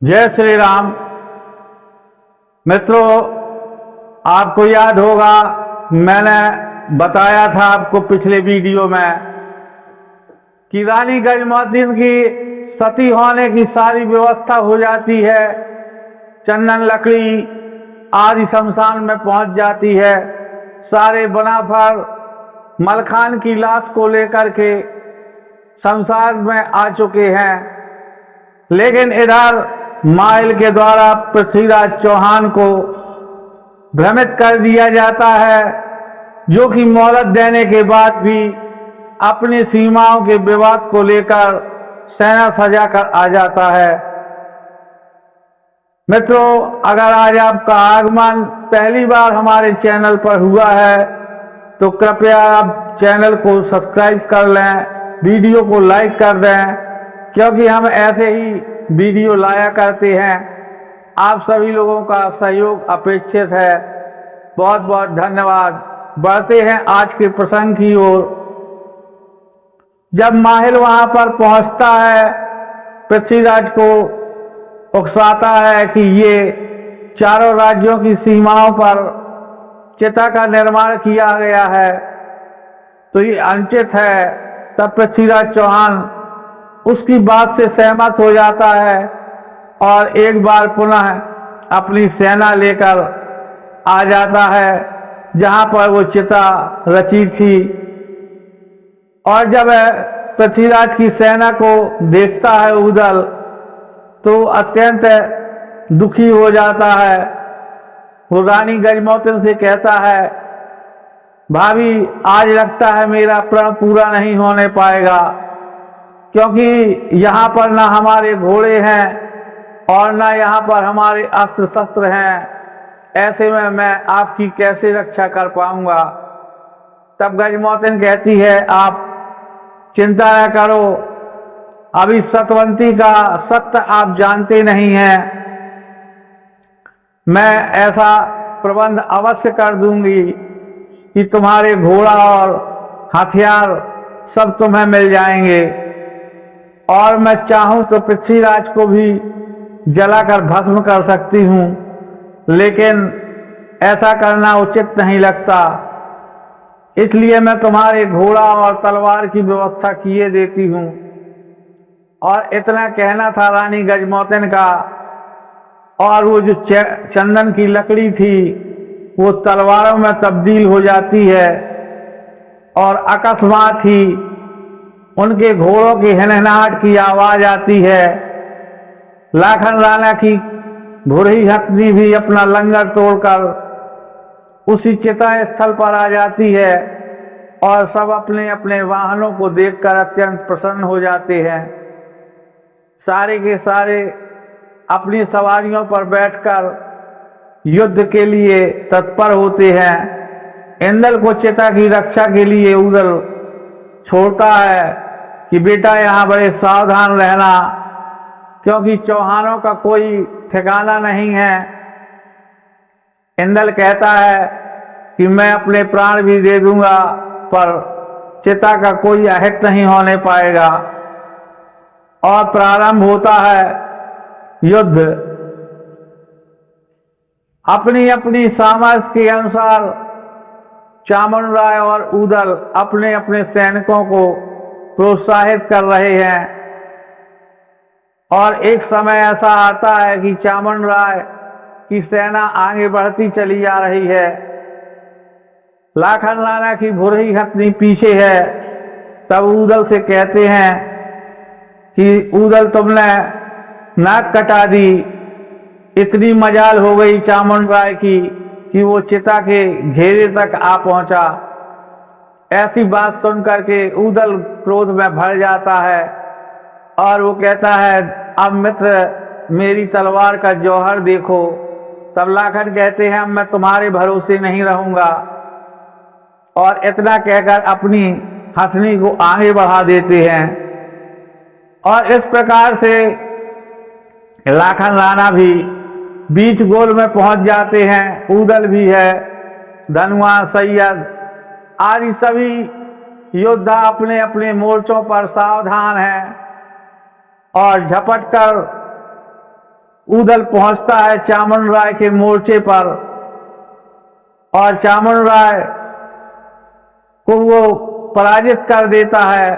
जय श्री राम। मित्रों, आपको याद होगा मैंने बताया था आपको पिछले वीडियो में कि रानी गजमोतीन की सती होने की सारी व्यवस्था हो जाती है, चंदन लकड़ी आदि शमशान में पहुंच जाती है। सारे बनाफर मलखान की लाश को लेकर के शमशान में आ चुके हैं, लेकिन इधर माइल के द्वारा पृथ्वीराज चौहान को भ्रमित कर दिया जाता है, जो कि मोहलत देने के बाद भी अपनी सीमाओं के विवाद को लेकर सेना सजाकर आ जाता है। मित्रों, अगर आज आपका आगमन पहली बार हमारे चैनल पर हुआ है तो कृपया आप चैनल को सब्सक्राइब कर लें, वीडियो को लाइक कर दें, क्योंकि हम ऐसे ही वीडियो लाया करते हैं। आप सभी लोगों का सहयोग अपेक्षित है। बहुत बहुत धन्यवाद। बढ़ते हैं आज के प्रसंग की ओर। जब माहिल वहां पर पहुंचता है, पृथ्वीराज को उकसाता है कि ये चारों राज्यों की सीमाओं पर चिता का निर्माण किया गया है तो ये अनुचित है। तब पृथ्वीराज चौहान उसकी बात से सहमत हो जाता है और एक बार पुनः अपनी सेना लेकर आ जाता है जहां पर वो चिता रची थी। और जब पृथ्वीराज की सेना को देखता है उदल, तो अत्यंत दुखी हो जाता है। वो रानी गजमोतीन से कहता है, भाभी, आज लगता है मेरा प्रण पूरा नहीं होने पाएगा, क्योंकि यहाँ पर ना हमारे घोड़े हैं और ना यहाँ पर हमारे अस्त्र शस्त्र हैं। ऐसे में मैं आपकी कैसे रक्षा कर पाऊंगा। तब गजमोतीन कहती है, आप चिंता न करो, अभी सतवंती का सत्य आप जानते नहीं हैं। मैं ऐसा प्रबंध अवश्य कर दूंगी कि तुम्हारे घोड़ा और हथियार सब तुम्हें मिल जाएंगे, और मैं चाहूं तो पृथ्वीराज को भी जलाकर भस्म कर सकती हूं, लेकिन ऐसा करना उचित नहीं लगता। इसलिए मैं तुम्हारे घोड़ा और तलवार की व्यवस्था किए देती हूं। और इतना कहना था रानी गजमोतीन का, और वो जो चंदन की लकड़ी थी वो तलवारों में तब्दील हो जाती है, और अकस्मात ही उनके घोड़ों की हिनहिनाहट की आवाज आती है। लाखन राणा की घोड़ी हथनी भी अपना लंगर तोड़कर उसी चिता स्थल पर आ जाती है, और सब अपने अपने वाहनों को देखकर अत्यंत प्रसन्न हो जाते हैं। सारे के सारे अपनी सवारियों पर बैठकर युद्ध के लिए तत्पर होते हैं। इंद्र को चिता की रक्षा के लिए उदल छोड़ता है कि बेटा यहाँ बड़े सावधान रहना, क्योंकि चौहानों का कोई ठिकाना नहीं है। इंद्र कहता है कि मैं अपने प्राण भी दे दूंगा, पर चिता का कोई अहित नहीं होने पाएगा। और प्रारंभ होता है युद्ध। अपनी अपनी सामर्थ्य के अनुसार चामुंडराय और उदल अपने अपने सैनिकों को प्रोत्साहित कर रहे हैं। और एक समय ऐसा आता है कि चामुंडराय की सेना आगे बढ़ती चली जा रही है। लाखन राणा की घोड़ी हथनी पीछे है। तब उदल से कहते हैं कि उदल, तुमने नाक कटा दी। इतनी मजाल हो गई चामुंडराय की कि वो चिता के घेरे तक आ पहुंचा। ऐसी बात सुनकर के उदल क्रोध में भर जाता है और वो कहता है, अब मित्र मेरी तलवार का जौहर देखो। तब लाखन कहते हैं, अब मैं तुम्हारे भरोसे नहीं रहूंगा, और इतना कहकर अपनी हथनी को आगे बढ़ा देते हैं। और इस प्रकार से लाखन राणा भी बीच गोल में पहुंच जाते हैं। उदल भी है, धनुआ, सैयद आदि सभी योद्धा अपने अपने मोर्चों पर सावधान हैं और झपट कर उदल पहुंचता है चामन राय के मोर्चे पर और चामन राय को वो पराजित कर देता है,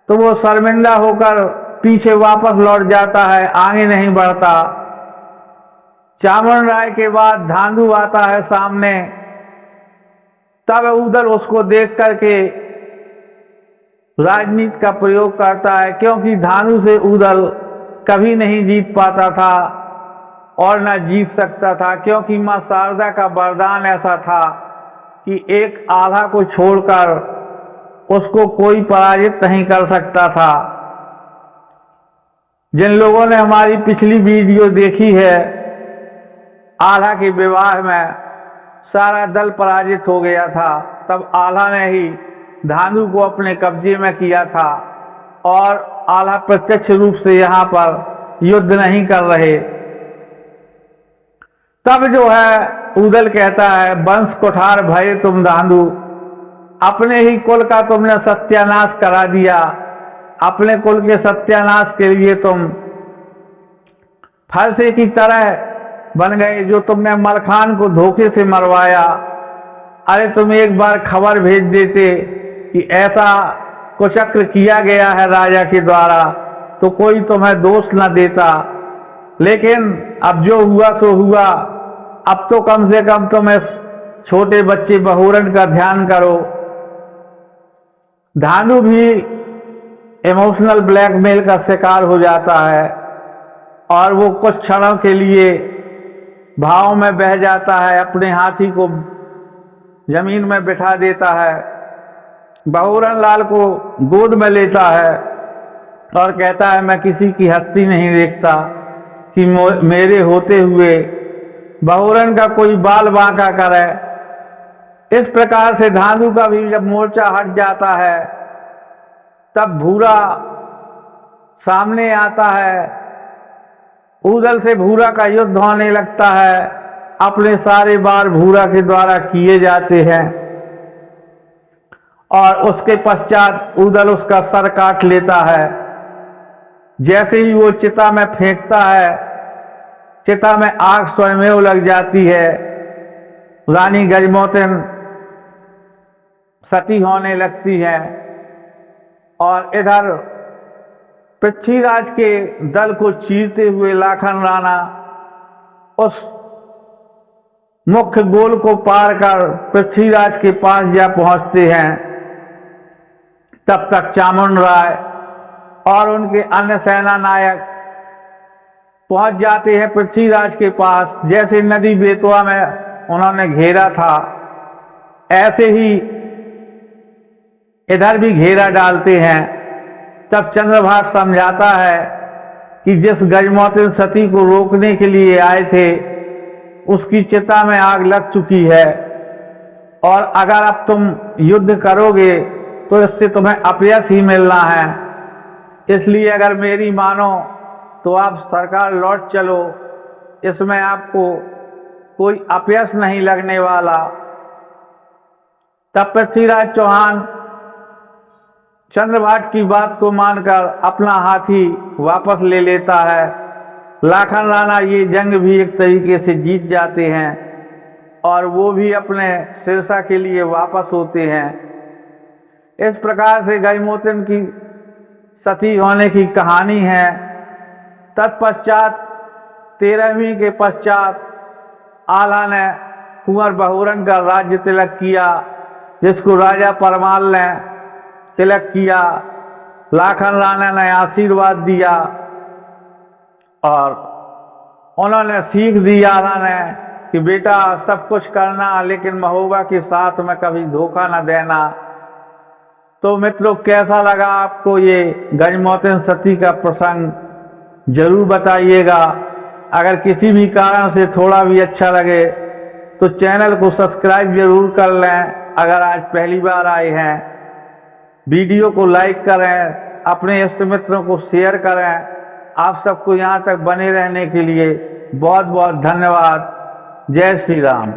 तो वो शर्मिंदा होकर पीछे वापस लौट जाता है, आगे नहीं बढ़ता। चामन राय के बाद धांधु आता है सामने। तब उदल उसको देख करके राजनीति का प्रयोग करता है, क्योंकि धांधु से उदल कभी नहीं जीत पाता था और न जीत सकता था, क्योंकि मां शारदा का वरदान ऐसा था कि एक आल्हा को छोड़कर उसको कोई पराजित नहीं कर सकता था। जिन लोगों ने हमारी पिछली वीडियो देखी है, आल्हा के विवाह में सारा दल पराजित हो गया था, तब आल्हा ने ही धांधु को अपने कब्जे में किया था और आल्हा प्रत्यक्ष रूप से यहां पर युद्ध नहीं कर रहे। तब जो है उदल कहता है, वंश कुठार भये तुम धांधु, अपने ही कुल का तुमने सत्यानाश करा दिया, अपने कुल के सत्यानाश के लिए तुम फरसे की तरह बन गए, जो तुमने मलखान को धोखे से मरवाया। अरे तुम एक बार खबर भेज देते कि ऐसा कुचक्र किया गया है राजा के द्वारा, तो कोई तुम्हें दोष न देता। लेकिन अब जो हुआ सो हुआ, अब तो कम से कम तुम इस छोटे बच्चे बहुरन का ध्यान करो। धांधु भी इमोशनल ब्लैकमेल का शिकार हो जाता है और वो कुछ क्षणों के लिए भाव में बह जाता है, अपने हाथी को जमीन में बिठा देता है, बहुरन लाल को गोद में लेता है और कहता है, मैं किसी की हस्ती नहीं देखता कि मेरे होते हुए बहुरन का कोई बाल बांका करे। इस प्रकार से धांधु का भी जब मोर्चा हट जाता है, तब भूरा सामने आता है। उदल से भूरा का युद्ध होने लगता है, अपने सारे वार भूरा के द्वारा किए जाते हैं और उसके पश्चात उदल उसका सर काट लेता है। जैसे ही वो चिता में फेंकता है, चिता में आग स्वयं लग जाती है। रानी गजमोतिन सती होने लगती है और इधर पृथ्वीराज के दल को चीरते हुए लाखन राणा उस मुख्य गोल को पार कर पृथ्वीराज के पास जा पहुंचते हैं। तब तक चामुंड राय और उनके अन्य सेना नायक पहुंच जाते हैं पृथ्वीराज के पास। जैसे नदी बेतवा में उन्होंने घेरा था, ऐसे ही इधर भी घेरा डालते हैं। तब चंद्रभाग समझाता है कि जिस गजमोतिन सती को रोकने के लिए आए थे, उसकी चिता में आग लग चुकी है और अगर अब तुम युद्ध करोगे तो इससे तुम्हें अपयश ही मिलना है। इसलिए अगर मेरी मानो तो आप सरकार लौट चलो, इसमें आपको कोई अपयश नहीं लगने वाला। तब पृथ्वीराज चौहान चंद्रभाग की बात को मानकर अपना हाथी वापस ले लेता है। लाखन राणा ये जंग भी एक तरीके से जीत जाते हैं और वो भी अपने सिरसा के लिए वापस होते हैं। इस प्रकार से गजमोतिन की सती होने की कहानी है। तत्पश्चात 13वीं के पश्चात आल्हा ने कुंवर बहुरन का राज्य तिलक किया, जिसको राजा परमाल ने तिलक किया। लाखन राणा ने आशीर्वाद दिया और उन्होंने सीख दी आल्हा ने कि बेटा सब कुछ करना, लेकिन महोबा के साथ में कभी धोखा न देना। तो मित्रों, कैसा लगा आपको ये गजमोतिन सती का प्रसंग, जरूर बताइएगा। अगर किसी भी कारण से थोड़ा भी अच्छा लगे तो चैनल को सब्सक्राइब जरूर कर लें। अगर आज पहली बार आए हैं, वीडियो को लाइक करें, अपने इष्ट मित्रों को शेयर करें। आप सबको यहाँ तक बने रहने के लिए बहुत बहुत धन्यवाद। जय श्री राम।